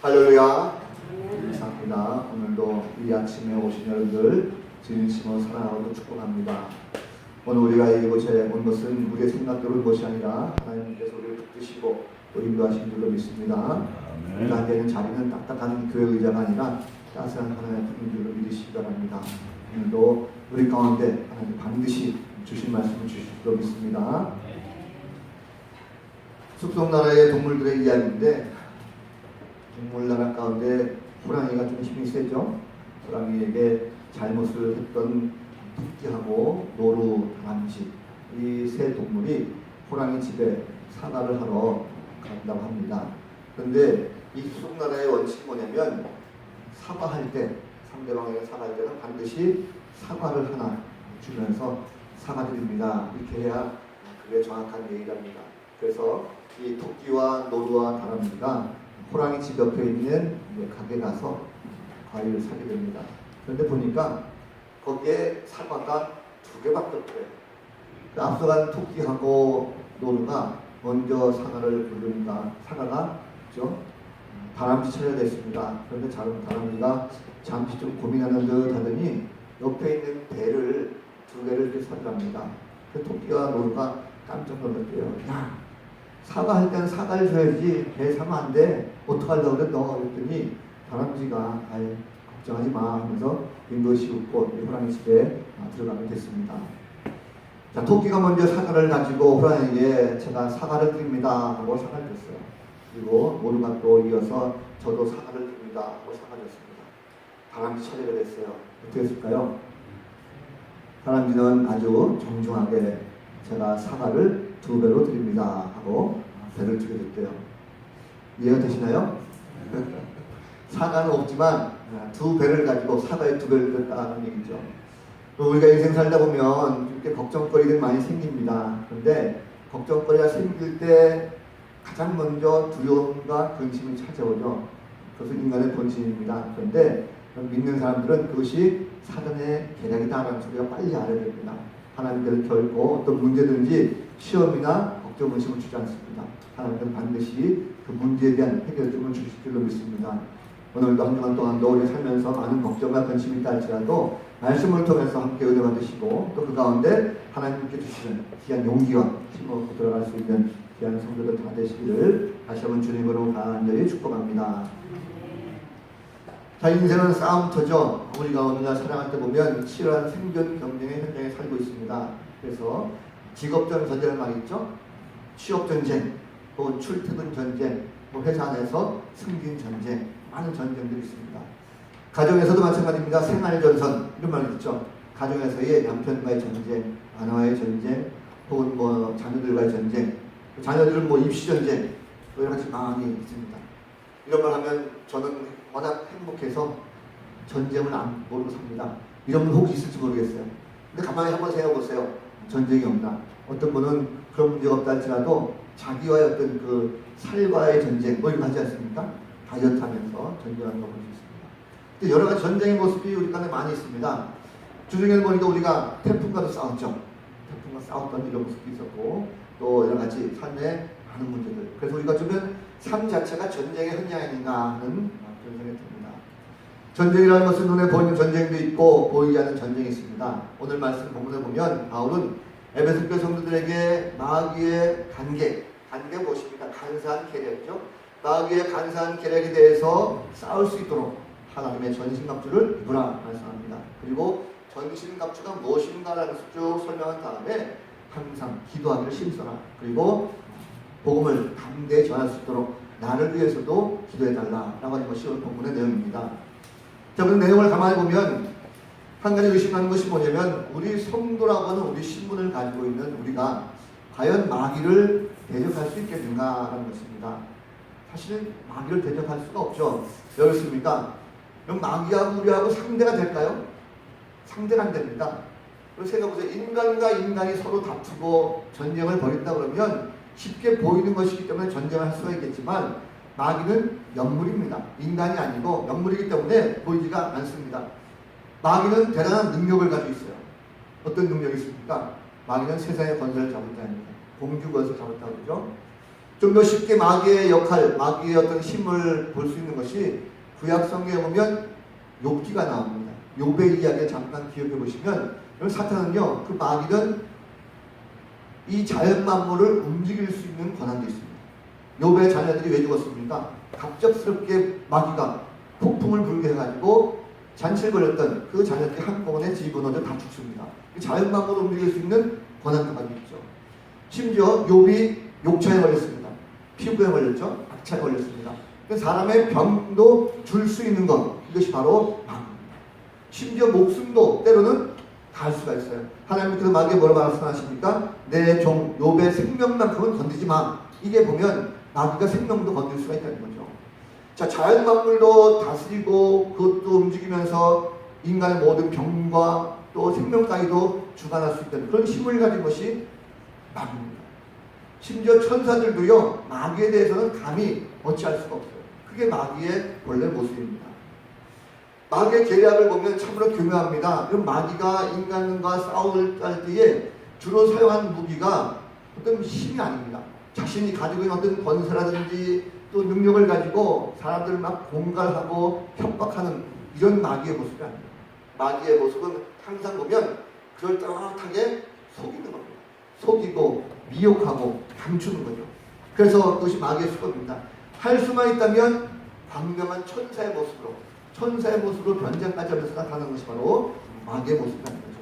할렐루야. 감사합니다. 오늘도 이 아침에 오신 여러분들 진심으로 사랑하고 축복합니다. 오늘 우리가 이곳에 온 것은 우리의 생각대로 온 것이 아니라 하나님께서 우리를 붙드시고 또 인도하신 줄로 믿습니다. 우리가 앉아 있는 자리는 딱딱한 교회 의자가 아니라 따스한 하나님의 품인 줄로 믿으시기 바랍니다. 오늘도 우리 가운데 하나님 반드시 주신 말씀을 주실 줄로 믿습니다. 숲속나라의 동물들의 이야기인데, 동물나라 가운데 호랑이가 좀 힘이 세죠. 호랑이에게 잘못을 했던 토끼하고 노루, 다람쥐, 이 세 동물이 호랑이 집에 사과를 하러 간다고 합니다. 그런데 이 숲속나라의 원칙이 뭐냐면, 사과할 때, 상대방에게 사과할 때는 반드시 사과를 하나 주면서 사과드립니다, 이렇게 해야 그게 정확한 예의랍니다. 그래서 이 토끼와 노루와 다람쥐가 호랑이 집 옆에 있는 가게 가서 과일을 사게 됩니다. 그런데 보니까 거기에 사과가 2개밖에 없대요. 앞서간 토끼하고 노루가 먼저 사과를 부르니까 사과가 그렇죠? 다람쥐 차례가 됐습니다. 그런데 다람쥐가 잠시 좀 고민하는 듯 하더니 옆에 있는 배를 2개를 이렇게 사더랍니다. 그 토끼와 노루가 깜짝 놀랐대요. 야, 사과할 때는 사과를 줘야지 배 사면 안 돼. 어떡하려고 그래 너? 그랬더니 다람쥐가 아예 걱정하지 마 하면서 빙긋이 웃고 호랑이 집에 들어가게 됐습니다. 자, 토끼가 먼저 사과를 가지고 호랑이에게 제가 사과를 드립니다 하고 사과를 줬어요. 그리고 노루가 또 이어서 저도 사과를 드립니다 하고 사과를 줬습니다. 다람쥐 차례가 됐어요. 어떻게 했을까요? 다람쥐는 아주 정중하게 제가 사과를 2배로 드립니다 하고 배를 주게 됐대요. 이해가 되시나요? 사과는 없지만 2배를 가지고 사과에 2배를 줬다는 얘기죠. 우리가 인생 살다 보면 이렇게 걱정거리들이 많이 생깁니다. 그런데 걱정거리가 생길 때 가장 먼저 두려움과 근심이 찾아오죠. 그것은 인간의 본심입니다. 그런데 믿는 사람들은 그것이 사단의 계략이다라는 소리가 빨리 알아야 됩니다. 하나님께서 결코 어떤 문제든지 시험이나 걱정, 의심을 주지 않습니다. 하나님께서 반드시 그 문제에 대한 해결점을 주실 줄로 믿습니다. 오늘도 한 주간 동안도 우리 살면서 많은 걱정과 근심이 있다 할지라도 말씀을 통해서 함께 은혜 받으시고 또 그 가운데 하나님께 주시는 귀한 용기와 힘을 얻고 들어갈 수 있는 귀한 성도들 다 되시기를 다시 한번 주님으로 간절히 축복합니다. 자, 인생은 싸움터죠. 우리가 오늘날 살아갈 때 보면 치열한 생존 경쟁의 현장에 살고 있습니다. 그래서 직업전 전쟁을 말이죠. 취업전쟁, 또 출퇴근 전쟁, 또 회사 안에서 승진 전쟁, 많은 전쟁들이 있습니다. 가정에서도 마찬가지입니다. 생활전선, 이런 말이 있죠. 가정에서의 남편과의 전쟁, 아내와의 전쟁, 혹은 자녀들과의 전쟁, 자녀들은 입시전쟁, 여러 가지 많이 있습니다. 이런 말 하면 저는 워낙 행복해서 전쟁을 안 모르고 삽니다. 이런 분 혹시 있을지 모르겠어요. 근데 가만히 한번 생각해 보세요. 전쟁이 없나? 어떤 분은 그런 문제가 없다 할지라도 자기와의 어떤 그 살과의 전쟁, 이런 거 하지 않습니까? 다이어트 하면서 전쟁하는 거 볼 수 있습니다. 근데 여러 가지 전쟁의 모습이 우리 간에 많이 있습니다. 주중에 보니까 우리가 태풍과도 싸웠죠. 태풍과 싸웠던 이런 모습도 있었고, 또 여러 가지 삶의 많은 문제들. 그래서 우리가 주변 삶 자체가 전쟁의 현장이 아닌가 하는 그런 생각이 듭니다. 전쟁이라는 것은 눈에 보이는 전쟁도 있고 보이지 않는 전쟁이 있습니다. 오늘 말씀 본문을 보면 바울은 에베소 교회 성도들에게 마귀의 관계 무엇입니까? 간사한 계략이죠. 마귀의 간사한 계략에 대해서 싸울 수 있도록 하나님의 전신갑주를 입으라 말씀합니다. 그리고 전신갑주가 무엇인가라는 것을 쭉 설명한 다음에 항상 기도하기를 힘써라. 그리고 복음을 담대히 전할 수 있도록 나를 위해서도 기도해달라라고 하는 것이 오늘 본문의 내용입니다. 자, 그 내용을 가만히 보면 한 가지 의심하는 것이 뭐냐면, 우리 성도라고 하는 우리 신분을 가지고 있는 우리가 과연 마귀를 대적할 수 있겠는가라는 것입니다. 사실 마귀를 대적할 수가 없죠. 왜 그렇습니까? 그럼 마귀하고 우리하고 상대가 될까요? 상대가 안 됩니다. 그리고 생각해보세요. 인간과 인간이 서로 다투고 전쟁을 벌인다 그러면 쉽게 보이는 것이기 때문에 전쟁을 할 수가 있겠지만, 마귀는 영물입니다. 인간이 아니고 영물이기 때문에 보이지가 않습니다. 마귀는 대단한 능력을 가지고 있어요. 어떤 능력이 있습니까? 마귀는 세상의 권세를 잡을 때 아닙니다. 공주 권세를 잡았다고 그러죠. 좀 더 쉽게 마귀의 역할, 마귀의 어떤 힘을 볼 수 있는 것이 구약 성경에 보면 욥기가 나옵니다. 욥의 이야기를 잠깐 기억해 보시면 사탄은요, 그 마귀는 이 자연 만물을 움직일 수 있는 권한도 있습니다. 욥의 자녀들이 왜 죽었습니까? 갑작스럽게 마귀가 폭풍을 불게 해가지고 잔치를 벌였던 그 자녀들이 한꺼번에 집어넣어서 다 죽습니다. 자연 만물을 움직일 수 있는 권한도 가지고 있죠. 심지어 욥이 욕차에 걸렸습니다. 피부에 걸렸죠. 악차에 걸렸습니다. 사람의 병도 줄 수 있는 것, 이것이 바로 마귀입니다. 심지어 목숨도 때로는 갈 수가 있어요. 하나님께서 마귀에 뭐라고 말씀하십니까? 내 종 욥의 생명만큼은 건드리지 마. 이게 보면 마귀가 생명도 건들 수가 있다는 거죠. 자, 자연 만물도 다스리고 그것도 움직이면서 인간의 모든 병과 또 생명까지도 주관할 수 있다는 그런 힘을 가진 것이 마귀입니다. 심지어 천사들도요, 마귀에 대해서는 감히 어찌할 수가 없어요. 그게 마귀의 원래 모습입니다. 마귀의 계략을 보면 참으로 교묘합니다. 그럼 마귀가 인간과 싸울 때에 주로 사용한 무기가 어떤 힘이 아닙니다. 자신이 가지고 있는 어떤 권세라든지 또 능력을 가지고 사람들을 막 공갈하고 협박하는 이런 마귀의 모습이 아닙니다. 마귀의 모습은 항상 보면 그럴듯하게 속이는 겁니다. 속이고 미혹하고 감추는 거죠. 그래서 그것이 마귀의 수법입니다. 할 수만 있다면 광명한 천사의 모습으로 변장까지 하면서 나타나는 것이 바로 마귀의 모습이라는 거죠.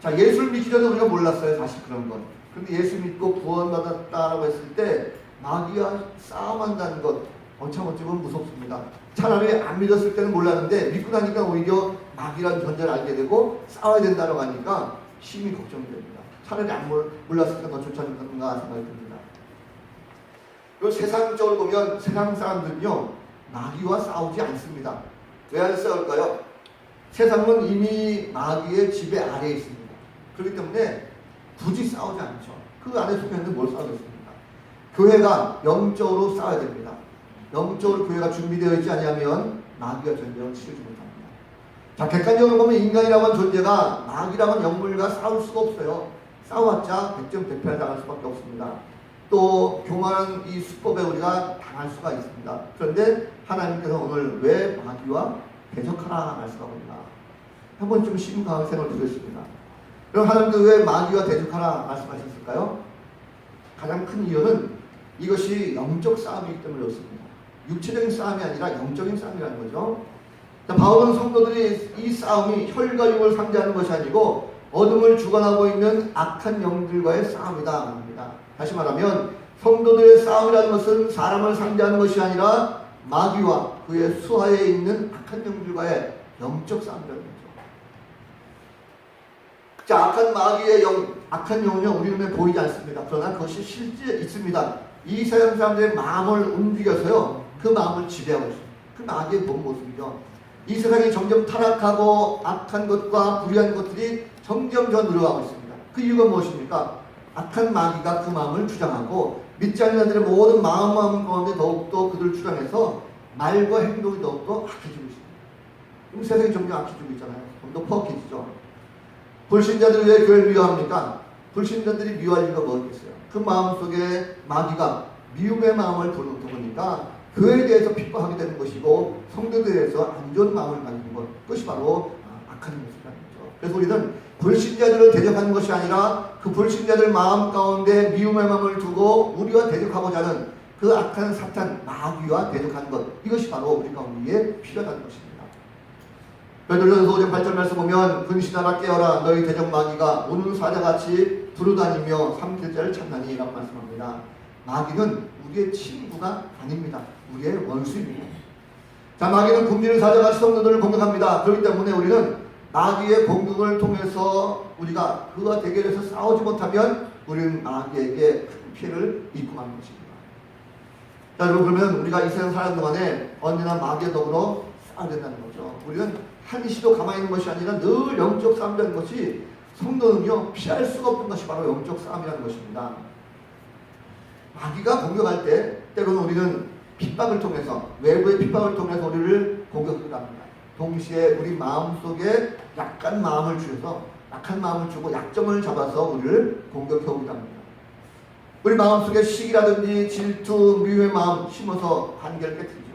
자, 예수를 믿기 전에 우리가 몰랐어요. 사실 그런 건. 그런데 예수 믿고 구원받았다라고 했을 때 마귀와 싸움한다는 것 참 어찌 보면 무섭습니다. 차라리 안 믿었을 때는 몰랐는데 믿고 나니까 오히려 마귀라는 존재를 알게 되고 싸워야 된다고 하니까 심히 걱정됩니다. 차라리 안 몰랐을 때가 더 좋지 않을까 생각이 듭니다. 그리고 세상적으로 보면 세상 사람들은요, 마귀와 싸우지 않습니다. 왜 안 싸울까요? 세상은 이미 마귀의 지배 아래에 있습니다. 그렇기 때문에 굳이 싸우지 않죠. 그 안에 속했는데 뭘 싸우겠습니까? 교회가 영적으로 싸워야 됩니다. 영적으로 교회가 준비되어 있지 않으면 마귀가 전쟁을 치르지 못합니다. 자, 객관적으로 보면 인간이라고 하는 존재가 마귀라고 하는 영물과 싸울 수가 없어요. 싸워봤자 100점 100패를 당할 수밖에 없습니다. 또 교만한 이 수법에 우리가 당할 수가 있습니다. 그런데 하나님께서 오늘 왜 마귀와 대적하라 말씀하십니다. 한번 좀 심각하게 생각을 드렸습니다. 그럼 하나님께서 왜 마귀와 대적하라 말씀하셨을까요? 가장 큰 이유는 이것이 영적 싸움이기 때문에 그렇습니다. 육체적인 싸움이 아니라 영적인 싸움이라는 거죠. 자, 바울은 성도들이 이 싸움이 혈과 육을 상대하는 것이 아니고 어둠을 주관하고 있는 악한 영들과의 싸움이다 합니다. 다시 말하면 성도들의 싸움이라는 것은 사람을 상대하는 것이 아니라 마귀와 그의 수하에 있는 악한 영들과의 영적 싸움이라는 거죠. 자, 악한 마귀의 영, 악한 영은요, 우리 눈에 보이지 않습니다. 그러나 그것이 실제 있습니다. 이 세상 사람들의 마음을 움직여서요, 그 마음을 지배하고 있습니다. 그 마귀의 본 모습이죠. 이 세상이 점점 타락하고 악한 것과 불의한 것들이 점점 더 늘어가고 있습니다. 그 이유가 무엇입니까? 악한 마귀가 그 마음을 주장하고 믿지 않는 자들의 모든 마음 가운데 더욱더 그들을 주장해서 말과 행동이 더욱더 악해지고 있습니다. 그럼 세상이 점점 악해지고 있잖아요. 좀 더 포악해지죠. 불신자들이 왜 교회를 미워합니까? 불신자들이 미워할 이유가 뭐겠어요? 그 마음속에 마귀가 미움의 마음을 불러보니까 교회에 대해서 핍박하게 되는 것이고 성도들에 대해서 안 좋은 마음을 가지는 것, 그것이 바로 악한 모습이라는 거죠. 그래서 우리는 불신자들을 대적하는 것이 아니라 그 불신자들 마음 가운데 미움의 마음을 두고 우리와 대적하고자 하는 그 악한 사탄 마귀와 대적하는 것, 이것이 바로 우리 가운데 필요하다는 것입니다. 베드로전서 5장 8절 말씀 보면 근신하라 깨어라 너희 대적 마귀가 우는 사자같이 두루다니며 삼킬 자를 찾나니 라고 말씀합니다. 마귀는 우리의 친구가 아닙니다. 우리의 원수입니다. 자, 마귀는 굶주린 사자같이 성도들을 공격합니다. 그렇기 때문에 우리는 마귀의 공격을 통해서 우리가 그와 대결해서 싸우지 못하면 우리는 마귀에게 큰 피해를 입고 마는 것입니다. 자, 여러분, 그러면 우리가 이 세상 사는 동안에 언제나 마귀와 더불어 싸워야 된다는 거죠. 우리는 한시도 가만히 있는 것이 아니라 늘 영적 싸움이라는 것이 성도는요, 피할 수가 없는 것이 바로 영적 싸움이라는 것입니다. 마귀가 공격할 때 때로는 우리는 핍박을 통해서, 외부의 핍박을 통해서 우리를 공격하기도 합니다. 동시에 우리 마음속에 약간 마음을 주어서, 약한 마음을 주고 약점을 잡아서 우리를 공격해 오기도 합니다. 우리 마음속에 시기라든지 질투, 미움의 마음 심어서 관계를 깨뜨리죠.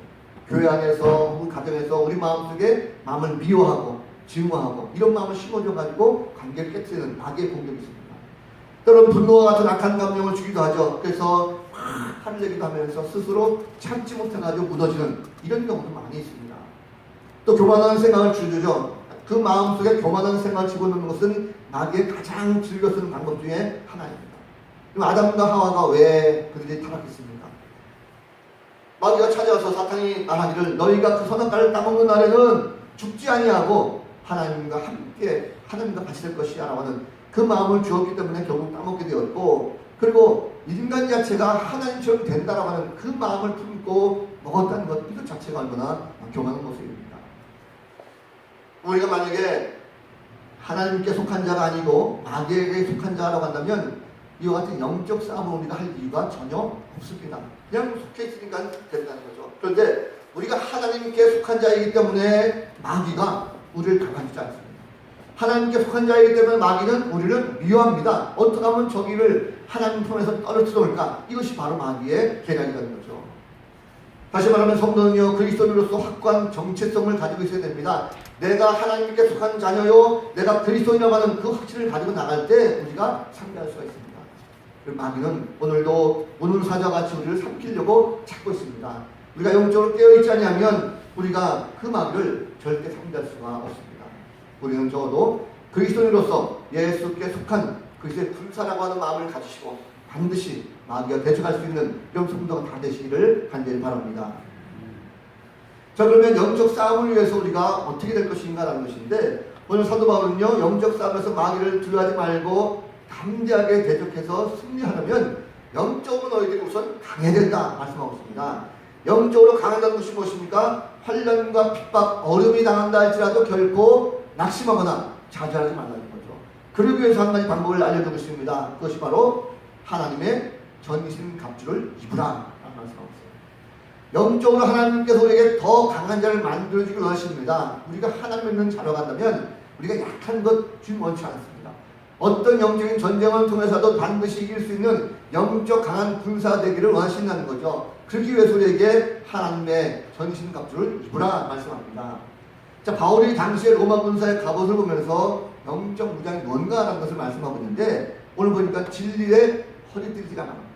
교회 안에서, 우리 가정에서 우리 마음속에 마음을 미워하고 증오하고 이런 마음을 심어줘가지고 관계를 깨뜨리는 악의 공격이 있습니다. 때로는 분노와 같은 악한 감정을 주기도 하죠. 그래서 막 화내기도 하면서 스스로 참지 못해가지고 무너지는 이런 경우도 많이 있습니다. 또 교만한 생각을 주죠. 그 마음속에 교만한 생각을 집어넣는 것은 마귀의 가장 즐겨 쓰는 방법 중에 하나입니다. 그럼 아담과 하와가 왜 그들이 타락했습니까? 마귀가 찾아와서 사탄이 말하기를 너희가 그 선악과를 따먹는 날에는 죽지 아니하고 하나님과 함께 하나님과 같이 될 것이야 라고 하는 그 마음을 주었기 때문에 결국 따먹게 되었고, 그리고 인간 자체가 하나님처럼 된다라고 하는 그 마음을 품고 먹었다는 것, 이것 자체가 얼마나 교만한 모습입니다. 우리가 만약에 하나님께 속한 자가 아니고 마귀에게 속한 자라고 한다면 이와 같은 영적 싸움을 우리가 할 이유가 전혀 없습니다. 그냥 속해 있으니까 된다는 거죠. 그런데 우리가 하나님께 속한 자이기 때문에 마귀가 우리를 가만두지 않습니다. 하나님께 속한 자이기 때문에 마귀는 우리를 미워합니다. 어떻게 하면 저기를 하나님 품에서 떨어뜨려 올까? 이것이 바로 마귀의 계략이라는 거죠. 다시 말하면 성도는요, 그리스도인으로서 확고한 정체성을 가지고 있어야 됩니다. 내가 하나님께 속한 자녀요, 내가 그리스도인이라고 하는 그 확신을 가지고 나갈 때 우리가 상대할 수가 있습니다. 마귀는 오늘도 문울사자같이 우리를 삼키려고 찾고 있습니다. 우리가 영적으로 깨어있지 않으면 우리가 그 마귀를 절대 상대할 수가 없습니다. 우리는 적어도 그리스도인으로서 예수께 속한 그리스도의 군사라고 하는 마음을 가지시고 반드시 마귀와 대적할 수 있는 이런 성도가 다 되시기를 간절히 바랍니다. 자, 그러면 영적 싸움을 위해서 우리가 어떻게 될 것인가라는 것인데, 오늘 사도 바울은요, 영적 싸움에서 마귀를 두려워하지 말고 담대하게 대적해서 승리하려면 영적으로 너희들이 우선 강해야 된다 말씀하고 있습니다. 영적으로 강하다는 것이 무엇입니까? 환난과 핍박, 어려움이 당한다 할지라도 결코 낙심하거나 좌절하지 말라는 거죠. 그러기 위해서 한 가지 방법을 알려주고 있습니다. 그것이 바로 하나님의 전신 갑주를 입으라 라는 말씀하고 있어요. 영적으로 하나님께서 우리에게 더 강한 자를 만들어주기 원하십니다. 우리가 하나님 믿는 자로 간다면 우리가 약한 것 좀 원치 않습니다. 어떤 영적인 전쟁을 통해서도 반드시 이길 수 있는 영적 강한 군사가 되기를 원하신다는 거죠. 그러기 위해서 우리에게 하나님의 전신 갑주를 입으라 말씀합니다. 자, 바울이 당시에 로마 군사의 갑옷을 보면서 영적 무장이 뭔가라는 것을 말씀하고 있는데, 오늘 보니까 진리의 허리띠가 나옵니다.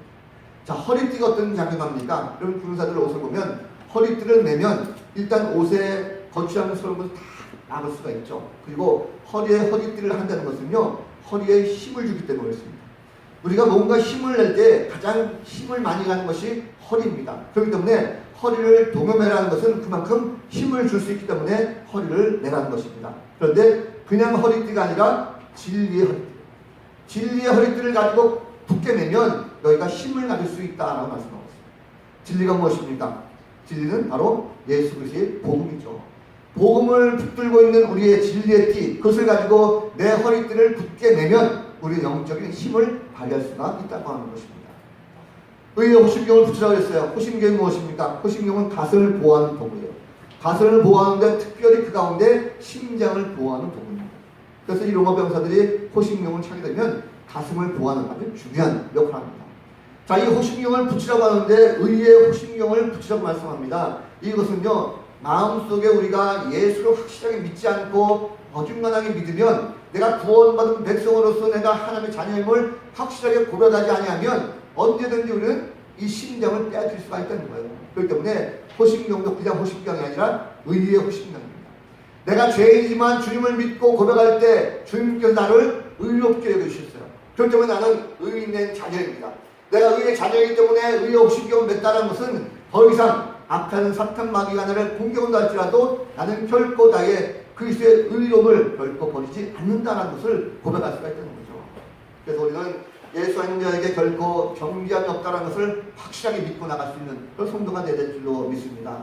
자, 허리띠가 어떤 작용합니까? 여러분 군사들 옷을 보면 허리띠를 매면 일단 옷에 거치하는 서름을 다 막을 수가 있죠. 그리고 허리에 허리띠를 한다는 것은요, 허리에 힘을 주기 때문에 그렇습니다. 우리가 뭔가 힘을 낼 때 가장 힘을 많이 가는 것이 허리입니다. 그렇기 때문에 허리를 동여매라는 것은 그만큼 힘을 줄 수 있기 때문에 허리를 매라는 것입니다. 그런데 그냥 허리띠가 아니라 진리의 허리띠. 진리의 허리띠를 가지고 붙게 매면 너희가 힘을 가질 수 있다라고 말씀하고 있습니다. 진리가 무엇입니까? 진리는 바로 예수 그리스도의 복음이죠. 복음을 붙들고 있는 우리의 진리의 띠, 그것을 가지고 내 허리띠를 붙게 매면 우리의 영적인 힘을 발휘할 수가 있다고 하는 것입니다. 의의 호심경을 붙이라고 했어요. 호심경이 무엇입니까? 호심경은 가슴을 보호하는 도구예요. 가슴을 보호하는데 특별히 그 가운데 심장을 보호하는 도구입니다. 그래서 이 로마 병사들이 호심경을 차게 되면 가슴을 보호하는 아주 중요한 역할을 합니다. 자, 이 호심경을 붙이라고 하는데 의의 호심경을 붙이라고 말씀합니다. 이것은요, 마음속에 우리가 예수를 확실하게 믿지 않고 어중간하게 믿으면, 내가 구원받은 백성으로서 내가 하나님의 자녀임을 확실하게 고백하지 아니하면 언제든지 우리는 이 심정을 빼앗길 수가 있다는 거예요. 그렇기 때문에 호심경도 그냥 호심경이 아니라 의의 호심경입니다. 내가 죄인이지만 주님을 믿고 고백할 때 주님께서 나를 의롭게 여기셨어요. 그렇기 때문에 나는 의인된 자녀입니다. 내가 의의 자녀이기 때문에 의의 호심경을 맺다는 것은 더 이상 악한 사탄 마귀가 나를 공격한다 할지라도 나는 결코 나의 그리스도의 의로움을 결코 버리지 않는다는 것을 고백할 수가 있다는 거죠. 그래서 우리는 예수 아닌 자에게 결코 정죄함이 없다는 것을 확실하게 믿고 나갈 수 있는 그런 성도가 되야 될 줄로 믿습니다.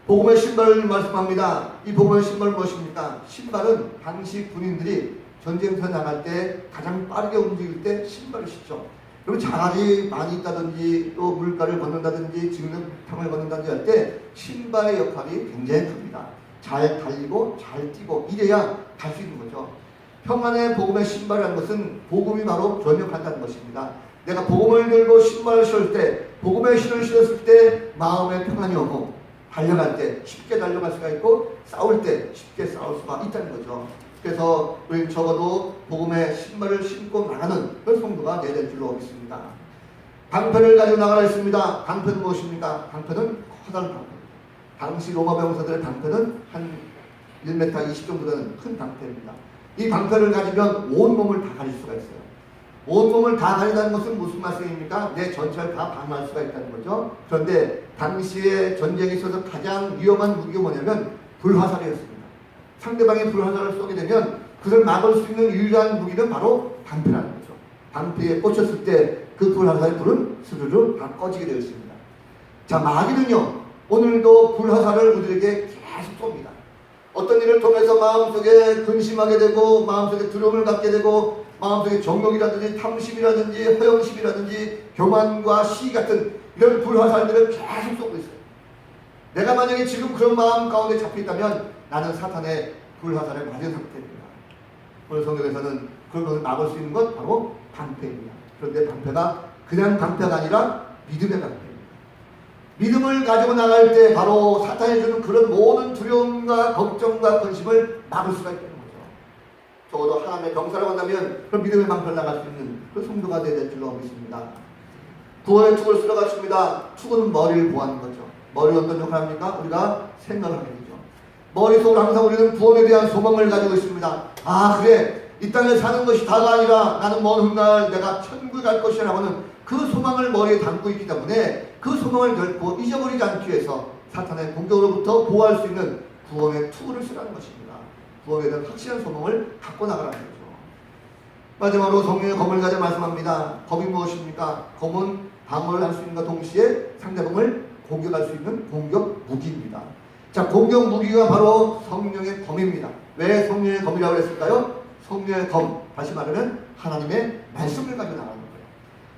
복음의 신발을 말씀합니다. 이 복음의 신발은 무엇입니까? 신발은 당시 군인들이 전쟁터에 나갈 때 가장 빠르게 움직일 때 신발을 신죠. 그럼 자갈이 많이 있다든지 또 물가를 걷는다든지 진흙탕을 걷는다든지 할 때 신발의 역할이 굉장히 큽니다. 잘 달리고 잘 뛰고 이래야 갈 수 있는 거죠. 평안의 복음의 신발이라는 것은 복음이 바로 전역한다는 것입니다. 내가 복음을 들고 신발을 신을 때, 복음의 신을 신었을 때 마음에 평안이 오고, 달려갈 때 쉽게 달려갈 수가 있고, 싸울 때 쉽게 싸울 수가 있다는 거죠. 그래서 우리 적어도 복음의 신발을 신고 나가는 그런 성도가 되어야 될 줄로 믿습니다. 방패를 가지고 나가라 했습니다. 방패는 무엇입니까? 방패는 커다란 방패. 당시 로마 병사들의 방패는 한 1m 20 정도 되는 큰 방패입니다. 이 방패를 가지면 온 몸을 다 가릴 수가 있어요. 온 몸을 다 가린다는 것은 무슨 말씀입니까? 내 전체를 다 방어할 수가 있다는 거죠. 그런데 당시에 전쟁에 있어서 가장 위험한 무기가 뭐냐면 불화살이었습니다. 상대방이 불화살을 쏘게 되면 그걸 막을 수 있는 유일한 무기는 바로 방패라는 거죠. 방패에 꽂혔을 때 그 불화살의 불은 스르르 다 꺼지게 되어 있습니다. 자, 마귀는요, 오늘도 불화살을 우리에게 계속 쏩니다. 어떤 일을 통해서 마음속에 근심하게 되고, 마음속에 두려움을 갖게 되고, 마음속에 정욕이라든지 탐심이라든지 허영심이라든지 교만과 시기 같은 이런 불화살들을 계속 쏘고 있어요. 내가 만약에 지금 그런 마음 가운데 잡혀 있다면 나는 사탄의 불화살에 맞은 상태입니다. 오늘 성경에서는 그것을 막을 수 있는 것 바로 방패입니다. 그런데 방패가 그냥 방패가 아니라 믿음의 방패입니다. 믿음을 가지고 나갈 때 바로 사탄이 주는 그런 모든 두려움과 걱정과 근심을 막을 수가 있다는 거죠. 적어도 하나님의 병사라고 한다면 그런 믿음의 방패를 나갈 수 있는 그 성도가 되어야 될 줄로 믿습니다. 구원의 툭을 쓸어 갔습니다. 툭은 머리를 보호하는 거죠. 머리가 어떤 역할을 합니까? 우리가 생각을 하게 되죠. 머릿속으로 항상 우리는 구원에 대한 소망을 가지고 있습니다. 아, 그래, 이 땅에 사는 것이 다가 아니라 나는 먼 훗날 내가 천국에 갈 것이라고 하는 그 소망을 머리에 담고 있기 때문에 그 소망을 결코 잊어버리지 않기 위해서 사탄의 공격으로부터 보호할 수 있는 구원의 투구를 쓰라는 것입니다. 구원에 대한 확실한 소망을 갖고 나가라는 거죠. 마지막으로 성령의 검을 가져 말씀합니다. 검이 무엇입니까? 검은 방어를 할 수 있는과 동시에 상대방을 공격할 수 있는 공격 무기입니다. 자, 공격 무기가 바로 성령의 검입니다. 왜 성령의 검이라고 했을까요? 성령의 검, 다시 말하면 하나님의 말씀을 가지고 나가는 거예요.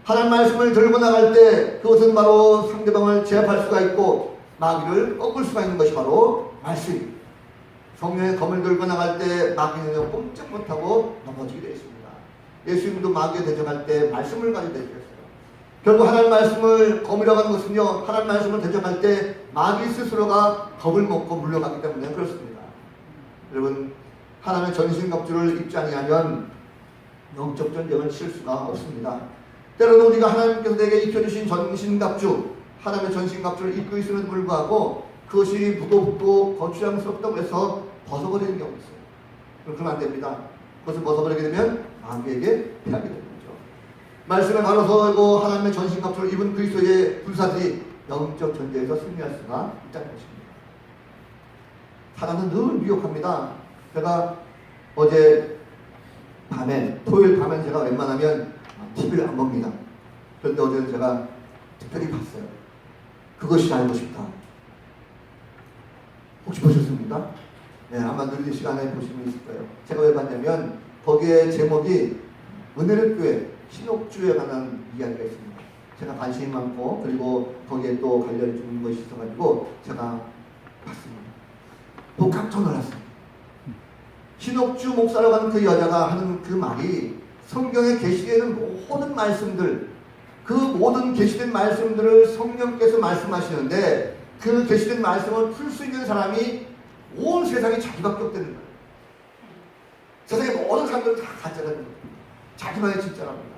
하나님 말씀을 들고 나갈 때 그것은 바로 상대방을 제압할 수가 있고 마귀를 꺾을 수가 있는 것이 바로 말씀입니다. 성령의 검을 들고 나갈 때 마귀는 꼼짝 못하고 넘어지게 되어 있습니다. 예수님도 마귀에 대적할 때 말씀을 가지고 대적했어요. 결국 하나님 말씀을 검이라고 하는 것은요, 하나님 말씀을 대적할 때 마귀 스스로가 겁을 먹고 물러가기 때문에 그렇습니다. 여러분, 하나님의 전신갑주를 입지 아니하면 영적 전쟁을 칠 수가 없습니다. 때로는 우리가 하나님께서 내게 입혀주신 전신갑주, 하나님의 전신갑주를 입고 있음에도 불구하고 그것이 무겁고 거추장스럽다고 해서 벗어버리는 경우가 있어요. 그러면 안 됩니다. 그것을 벗어버리게 되면 마귀에게 패하게 되는 거죠. 말씀을 바로 서고 하나님의 전신갑주를 입은 그리스도의 불사들이 영적 전쟁에서 승리할 수가 있다는 것입니다. 사람은 늘 미혹합니다. 제가 어제 밤에, 토요일 밤에 제가 웬만하면 TV를 안 봅니다. 그런데 어제는 제가 특별히 봤어요. 그것이 알고 싶다. 혹시 보셨습니까? 네, 아마 늘 이 시간에 보시면 있을 거예요. 제가 왜 봤냐면 거기에 제목이 은혜를 교회 신옥주에 관한 이야기가 있습니다. 제가 관심이 많고 그리고 거기에 또 관련이 주는 것이 있어가지고 제가 봤습니다. 보고 깜짝 놀랐어요. 신옥주 목사라고 하는 그 여자가 하는 그 말이 성경에 계시되어 있는 모든 말씀들, 그 모든 계시된 말씀들을 성령께서 말씀하시는데 그 계시된 말씀을 풀 수 있는 사람이 온 세상에 자기밖에 없다는 거예요. 세상의 모든 사람들은 다 가짜라는 거예요. 자기만의 진짜랍니다.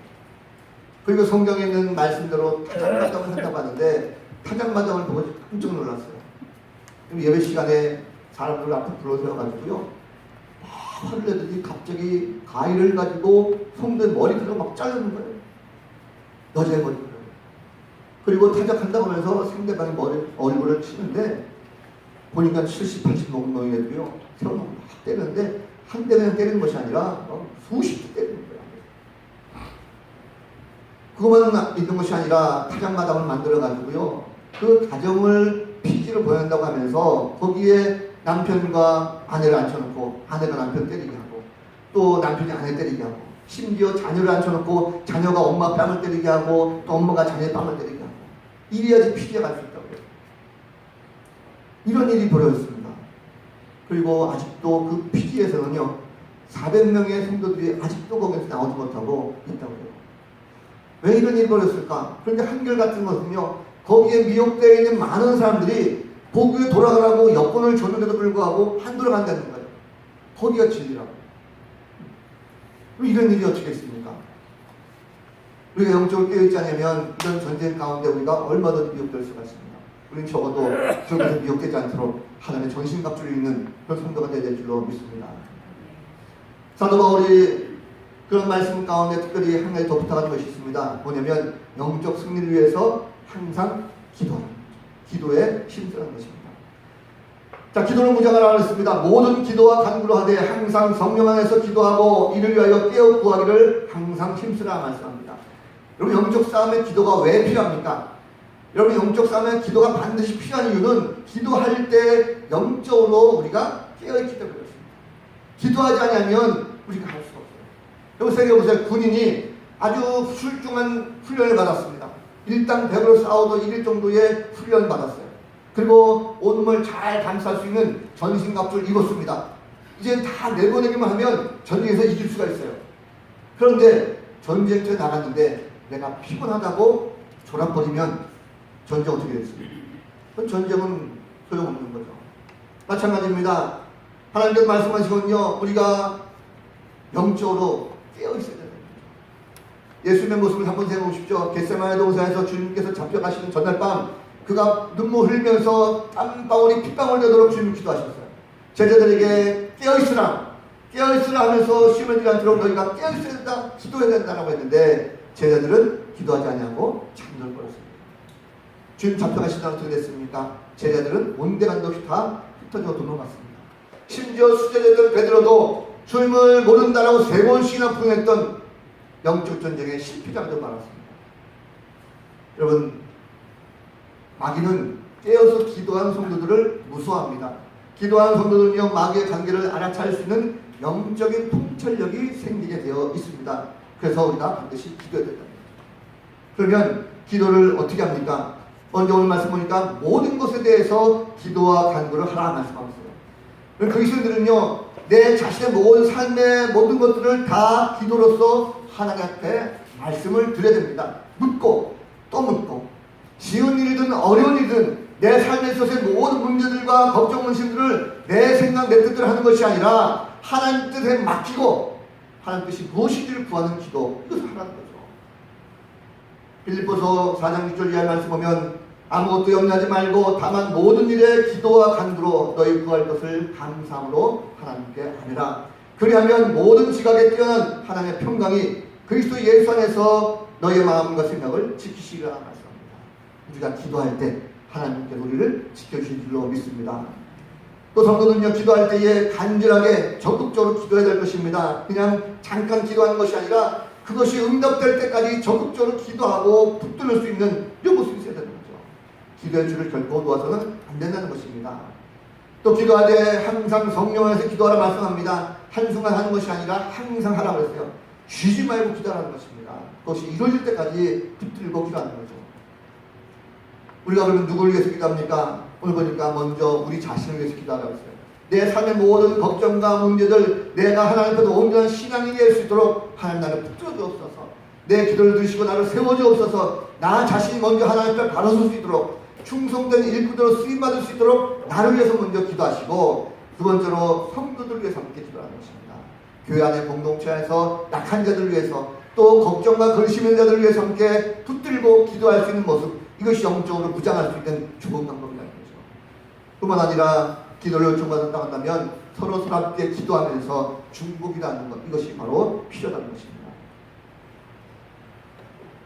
그리고 성경에 있는 말씀대로 타작마당을 한다고 하는데 타작마당을 보고 깜짝 놀랐어요. 예배 시간에 사람들 앞에 불러세워가지고요, 화를 내더니 갑자기 가위를 가지고 성도의 머리카락을 막 자르는 거예요. 여자의 머리카락. 그리고 타작한다고 하면서 상대방의 얼굴을 치는데 보니까 70, 80 먹은 놈이라도요, 세워놓고 막 때리는데 한 대면 때리는 것이 아니라 수십 대 때리는 거예요. 그것만 있는 것이 아니라 타작마당을 만들어가지고요, 그 가정을 피지로 보낸다고 하면서 거기에 남편과 아내를 앉혀놓고 아내가 남편 때리게 하고 또 남편이 아내 때리게 하고 심지어 자녀를 앉혀놓고 자녀가 엄마 뺨을 때리게 하고 또 엄마가 자녀의 뺨을 때리게 하고 이래야지 피지가 갈 수 있다고요. 이런 일이 벌어졌습니다. 그리고 아직도 그 피지에서는요 400명의 성도들이 아직도 거기서 나오지 못하고 있다고요. 왜 이런 일이 벌어졌을까? 그런데 한결같은 것은요, 거기에 미혹되어 있는 많은 사람들이 복음에 돌아가라고 여권을 줬는데도 불구하고 안 돌아간다는 거예요. 거기가 진리라고. 이런 일이 어떻게 있습니까? 우리가 영적으로 깨어있지 않으면 이런 전쟁 가운데 우리가 얼마든지 미혹될 수가 있습니다. 우리는 적어도 저기서 미혹되지 않도록 하나님의 전신갑주를 입는 그런 성도가 되어야 될 줄로 믿습니다. 사도 바울이 그런 말씀 가운데 특별히 한 가지 더 부탁한 것이 있습니다. 뭐냐면 영적 승리를 위해서 항상 기도하는 거죠. 기도에 힘쓰는 것입니다. 자, 기도는 무장하라고 했습니다. 모든 기도와 간구로 하되 항상 성령 안에서 기도하고 이를 위하여 깨어 구하기를 항상 힘쓰라 말씀합니다. 여러분, 영적 싸움에 기도가 왜 필요합니까? 여러분, 영적 싸움에 기도가 반드시 필요한 이유는 기도할 때 영적으로 우리가 깨어있기 때문에 그렇습니다. 기도하지 않으면 우리가 할 수가 없어요. 여러분, 생각해보세요. 군인이 아주 훌륭한 훈련을 받았습니다. 일당 100으로 싸워도 1일 정도의 훈련을 받았어요. 그리고 온몸을 잘 감쌀 수 있는 전신갑주를 입었습니다. 이제 다 내보내기만 하면 전쟁에서 이길 수가 있어요. 그런데 전쟁터에 나갔는데 내가 피곤하다고 졸아버리면 전쟁 어떻게 됐습니까? 그건 전쟁은 소용없는 거죠. 마찬가지입니다. 하나님께서 말씀하시거든요. 우리가 영적으로 깨어있어야 됩니다. 예수님의 모습을 한번 생각해보십시오. 겟세마네 동산에서 주님께서 잡혀가시는 전날 밤 그가 눈물 흘리면서 땀방울이 핏방울 되도록 주님 기도하셨어요. 제자들에게 깨어있으라 하면서 시험에 들지 않도록 너희가 깨어있어야 된다, 기도해야 된다라고 했는데 제자들은 기도하지 않냐고 잠들 뻔했습니다. 주님 잡혀가시다가 어떻게 됐습니까? 제자들은 온데간도 없이 다 흩어져 도망갔습니다. 심지어 수제자들 베드로도 주님을 모른다라고 3번씩이나 부응했던 영적 전쟁의 실패자도 많았습니다. 여러분, 마귀는 깨어서 기도하는 성도들을 무서워합니다. 기도하는 성도들은요, 마귀의 관계를 알아차릴 수 있는 영적인 통찰력이 생기게 되어 있습니다. 그래서 우리가 반드시 기도해야 된다. 그러면 기도를 어떻게 합니까? 먼저 오늘 말씀 보니까 모든 것에 대해서 기도와 간구를 하라 말씀하고 있어요. 그리스도인들은요, 내 자신의 모든 삶의 모든 것들을 다 기도로서 하나님 앞에 말씀을 드려야 됩니다. 묻고 또 묻고 쉬운 일이든 어려운 일이든 내 삶에 있어서의 모든 문제들과 걱정 문신들을 내 생각 내 뜻대로 하는 것이 아니라 하나님 뜻에 맡기고 하나님 뜻이 무엇인지를 구하는 기도, 이것을 하라는 거죠. 빌립보서 4장 6절 이하의 말씀 보면 아무것도 염려하지 말고 다만 모든 일에 기도와 간구로 너희 구할 것을 감사함으로 하나님께 아뢰라. 그리하면 모든 지각에 뛰어난 하나님의 평강이 그리스도 예수 안에서 너희의 마음과 생각을 지키시리라 말씀합니다. 우리가 기도할 때 하나님께서 우리를 지켜주실 줄로 믿습니다. 또 성도는요, 기도할 때에 간절하게 적극적으로 기도해야 될 것입니다. 그냥 잠깐 기도하는 것이 아니라 그것이 응답될 때까지 적극적으로 기도하고 붙들을 수 있는 이런 모습이 있어야 되는 거죠. 기도의 줄을 결코 놓아서는 안 된다는 것입니다. 또 기도할 때 항상 성령 안에서 기도하라 말씀합니다. 한순간 하는 것이 아니라 항상 하라고 했어요. 쉬지 말고 기도하라는 것입니다. 그것이 이루어질 때까지 붙들고 기도하는 거죠. 우리가 그러면 누구를 위해서 기도합니까? 오늘 보니까 먼저 우리 자신을 위해서 기도하라고 했어요. 내 삶의 모든 걱정과 문제들 내가 하나님 앞에서 온전한 신앙이 될 수 있도록 하나님 나를 붙들어 주옵소서. 내 기도를 들으시고 나를 세워주옵소서. 나 자신이 먼저 하나님 앞에 바로 설 수 있도록 충성된 일꾼으로 쓰임받을 수 있도록 나를 위해서 먼저 기도하시고, 두 번째로 성도들을 위해서 함께 기도하는 것입니다. 교회 안의 공동체 안에서 약한 자들을 위해서 또 걱정과 근심인 자들을 위해서 함께 붙들고 기도할 수 있는 모습, 이것이 영적으로 무장할 수 있는 좋은 방법이라는 거죠. 뿐만 아니라 기도를 요청받았다고 한다면 서로 함께 기도하면서 중복이라는 것, 이것이 바로 필요하다는 것입니다.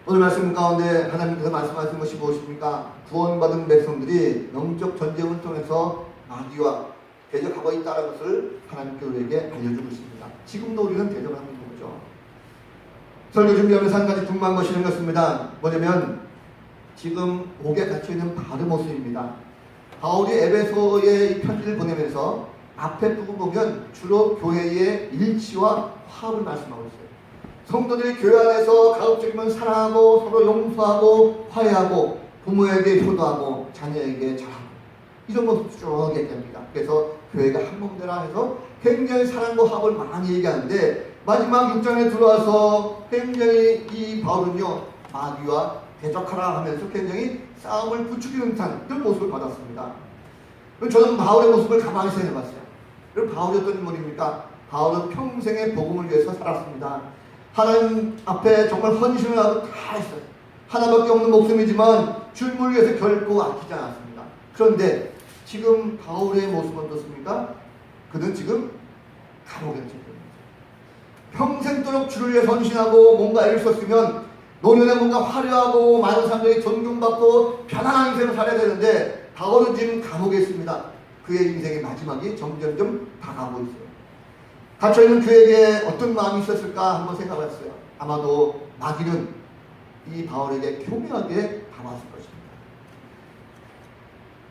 오늘 말씀 가운데 하나님께서 말씀하신 것이 무엇입니까? 구원받은 백성들이 영적 전쟁을 통해서 마귀와 대적하고 있다는 것을 하나님께서 우리에게 알려주고 있습니다. 지금도 우리는 대적을 하고 있는 거죠. 설교 준비하면서 한 가지 궁금한 것이 생겼습니다. 뭐냐면 지금 옥에 갇혀있는 바르모스입니다. 바울이 에베소에 이 편지를 보내면서 앞에 부분 보면 주로 교회의 일치와 화합을 말씀하고 있어요. 성도들이 교회 안에서 가급적이면 사랑하고 서로 용서하고 화해하고 부모에게 효도하고 자녀에게 잘하고 이런 모습 쭉 얘기합니다. 그래서 교회가 한 몸되라 해서 굉장히 사랑과 화합을 많이 얘기하는데 마지막 6장에 들어와서 굉장히 이 바울은요, 마귀와 대적하라 하면서 굉장히 싸움을 부추기는 듯한 그런 모습을 받았습니다. 저는 바울의 모습을 가만히 생각해봤어요. 그럼 바울이 어떤 인물입니까? 바울은 평생의 복음을 위해서 살았습니다. 하나님 앞에 정말 헌신을 하고 다 했어요. 하나밖에 없는 목숨이지만 주님을 위해서 결코 아끼지 않았습니다. 그런데 지금 바울의 모습은 어떻습니까? 그는 지금 감옥에 갇혀있습니다. 평생도록 주를 위해 헌신하고 뭔가 애를 썼으면 노년에 뭔가 화려하고 많은 사람들에게 존경받고 편안한 인생을 살아야 되는데 바울은 지금 감옥에 있습니다. 그의 인생의 마지막이 점점점 다가오고 있어요. 갇혀있는 그에게 어떤 마음이 있었을까 한번 생각해봤어요. 아마도 마귀는 이 바울에게 교묘하게 담았을 것입니다.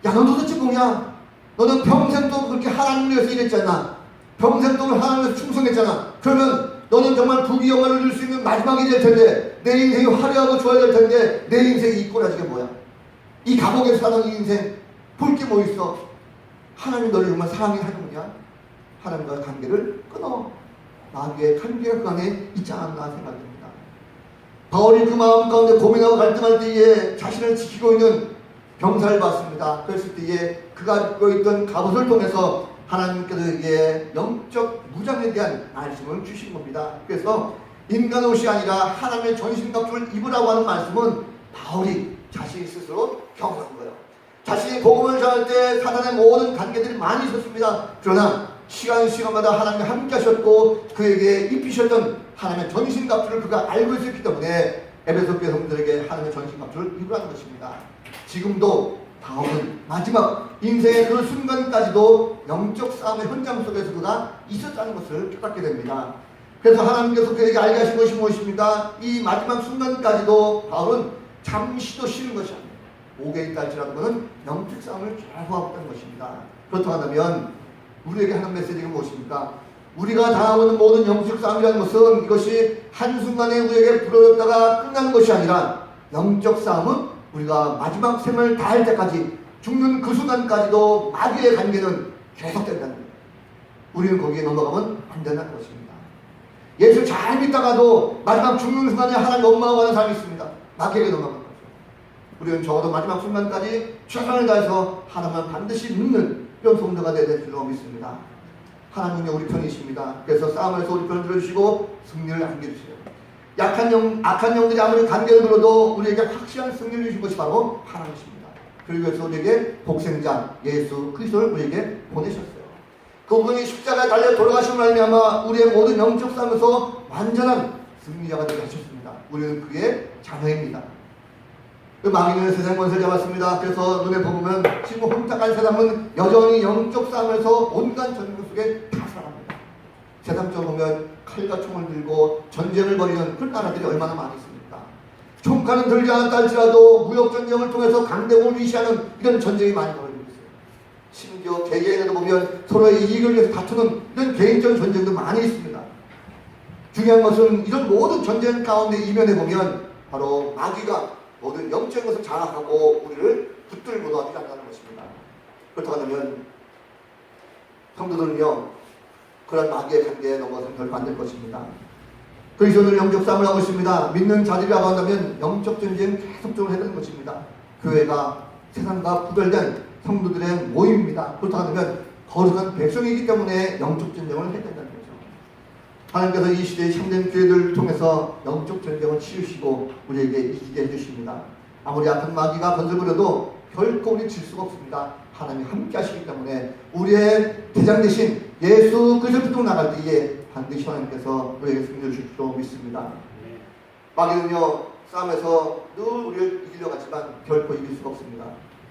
야, 너 도대체 뭐냐? 너는 평생도 그렇게 하나님을 위해서 일했잖아. 평생 동안 하나님을 위해서 충성했잖아. 그러면 너는 정말 부귀 영화를 누릴 수 있는 마지막이 될 텐데, 내 인생이 화려하고 좋아야 될 텐데 내 인생이 이 꼬라지가 뭐야? 이 감옥에서 사는 이 인생 볼 게 뭐 있어? 하나님 너를 정말 사랑하느냐? 하나님과의 관계를 끊어. 마귀의 관계가 그 안에 있지 않았나 생각됩니다. 바울이 그 마음 가운데 고민하고 갈등할 때에 자신을 지키고 있는 병사를 봤습니다. 그랬을 때에 그가 입고 있던 갑옷을 통해서 하나님께서 이게 영적 무장에 대한 말씀을 주신 겁니다. 그래서 인간 옷이 아니라 하나님의 전신갑주를 입으라고 하는 말씀은 바울이 자신이 스스로 경험한 거예요. 자신이 복음을 전할 때 사단의 모든 관계들이 많이 있었습니다. 그러나 시간마다 하나님이 함께 하셨고 그에게 입히셨던 하나님의 전신갑주를 그가 알고 있었기 때문에 에베소 교회 성도들에게 하나님의 전신갑주를 입으라는 것입니다. 지금도 바울은 마지막 인생의 그 순간까지도 영적 싸움의 현장 속에서 그가 있었다는 것을 깨닫게 됩니다. 그래서 하나님께서 그에게 알게 하신 것이 무엇입니까? 이 마지막 순간까지도 바울은 잠시도 쉬는 것이 아닙니다. 옥에 있다 할지라도 그는 영적 싸움을 계속하고 있다는 것입니다. 그렇다고 한다면 우리에게 하는 메시지가 무엇입니까? 우리가 당하고 있는 모든 영적 싸움이라는 것은 이것이 한순간에 우리에게 불어졌다가 끝나는 것이 아니라 영적 싸움은 우리가 마지막 생을 다할 때까지 죽는 그 순간까지도 마귀의 관계는 계속된다는 거예요. 우리는 거기에 넘어가면 안 된다는 것입니다. 예수 잘 믿다가도 마지막 죽는 순간에 하나님 원망하고 하는 사람이 있습니다. 마귀에게 넘어가는 거죠. 우리는 적어도 마지막 순간까지 최선을 다해서 하나님을 반드시 믿는 그런 성도가 되어야 될 줄로 믿습니다. 하나님이 우리 편이십니다. 그래서 싸움에서 우리 편을 들어주시고 승리를 안겨주세요. 악한 영들이 아무리 관계를 들어도 우리에게 확실한 승리를 주신 것이 바로 하나님이십니다. 그리고 그래서 우리에게 복생자 예수 그리스도를 우리에게 보내셨어요. 그분이 십자가에 달려 돌아가심을 말미암아 우리의 모든 영적 싸움에서 완전한 승리자가 되게 하셨습니다. 우리는 그의 자녀입니다. 그 마귀는 세상 권세를 잡았습니다. 그래서 눈에 보면 지금 혼탁한 세상은 여전히 영적 싸움에서 온갖 전쟁 속에 다 살아갑니다. 세상적으로 보면 칼과 총을 들고 전쟁을 벌이는 그런 나라들이 얼마나 많이 있습니까? 총칼은 들지 않았다 할지라도 무역전쟁을 통해서 강대국을 위시하는 이런 전쟁이 많이 벌어지고 있어요. 심지어 개개인에도 보면 서로의 이익을 위해서 다투는 이런 개인적 전쟁도 많이 있습니다. 중요한 것은 이런 모든 전쟁 가운데 이면에 보면 바로 마귀가 모든 영적인 것을 장악하고 우리를 붙들고 놔두지 않는다는 것입니다. 그렇다고 하면 성도들은요 그런 마귀의 관계에 넘어서는 결코 안 될 것입니다. 그리스도는 영적 싸움을 하고 있습니다. 믿는 자들이라고 한다면 영적 전쟁 계속적으로 해야 되는 것입니다. 교회가 세상과 구별된 성도들의 모임입니다. 그렇다고 하면 거룩한 백성이기 때문에 영적 전쟁을 해야 된다는 거죠. 하나님께서 이 시대의 참된 교회들을 통해서 영적 전쟁을 치우시고 우리에게 이기게 해주십니다. 아무리 악한 마귀가 건설부려도 결코 우리 질 수가 없습니다. 하나님이 함께 하시기 때문에 우리의 대장 대신 예수 그리스도를 붙들고 나갈 때에 반드시 하나님께서 우리에게 승리를 주실 줄 믿습니다. 마귀는요 싸움에서 늘 우리를 이기려고 하지만 결코 이길 수가 없습니다.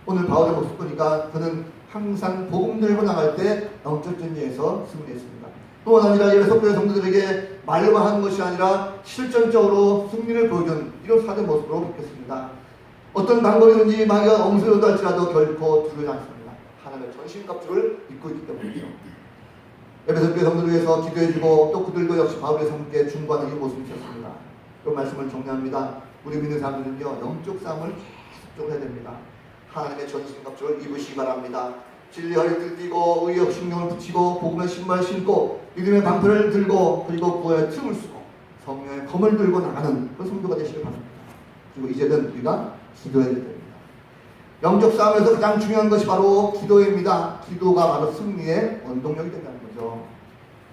오늘 바울의 모습 보니까 그는 항상 복음 들고 나갈 때 영적 전쟁에서 승리했습니다. 또한 아니라 에베소 교회 성도들에게 말로만 하는 것이 아니라 실전적으로 승리를 보여준 이런 사도의 모습으로 바뀌었습니다. 어떤 방법이든지 마귀가 엄습을 할지라도 결코 두려워하지 않습니다. 하나님의 전신갑주를 입고 있기 때문이죠. 에베소 교회 성도를 위해서 기도해주고 또 그들도 역시 바울의 함께 중보하는 이 모습이 있었습니다. 그 말씀을 정리합니다. 우리 믿는 사람들은요 영적 싸움을 계속적으로 해야 됩니다. 하나님의 전신갑주를 입으시기 바랍니다. 진리 허리띠를 띠고 의의 신경을 붙이고 복음의 신발 신고 믿음의 방패를 들고 그리고 구원의 틈을 쓰고 성령의 검을 들고 나가는 그 성도가 되시길 바랍니다. 그리고 이제는 우리가 기도해야 됩니다. 영적 싸움에서 가장 중요한 것이 바로 기도입니다. 기도가 바로 승리의 원동력이 된다는 거죠.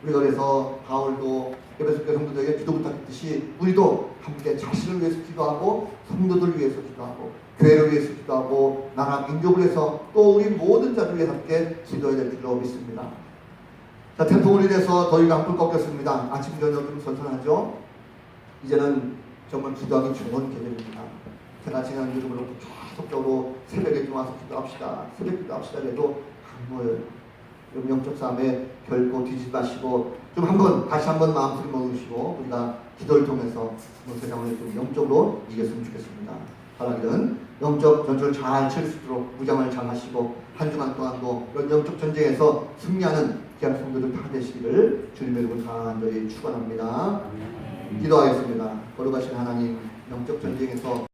우리가 그래서 바울도 에베소 교회 성도들에게 기도 부탁했듯이 우리도 함께 자신을 위해서 기도하고 성도들을 위해서 기도하고 교회를 위해서 기도하고 나라 민족을 위해서 또 우리 모든 자를 위해 함께 기도해야 될 줄로 믿습니다. 자, 태풍으로 인해서 더위가 한풀 꺾였습니다. 아침 저녁 좀 선선하죠. 이제는 정말 기도하기 좋은 계절입니다. 제가 지난주도 그렇고 계속적으로 새벽에 좀 와서 기도합시다. 새벽 기도합시다 해도 안 모여요. 여러분 영적 싸움에 결코 뒤지지 마시고 좀 한번 다시 한번 마음속에 먹으시고 우리가 기도를 통해서 세상을 좀 영적으로 이겼으면 좋겠습니다. 바라기는 영적 전투를 잘 칠 수 있도록 무장을 잘 하시고 한 주간 동안도 이런 영적 전쟁에서 승리하는 귀한 성도들 다 되시기를 주님의 이름으로 간절히 축원합니다. 기도하겠습니다. 걸어가신 하나님, 영적 전쟁에서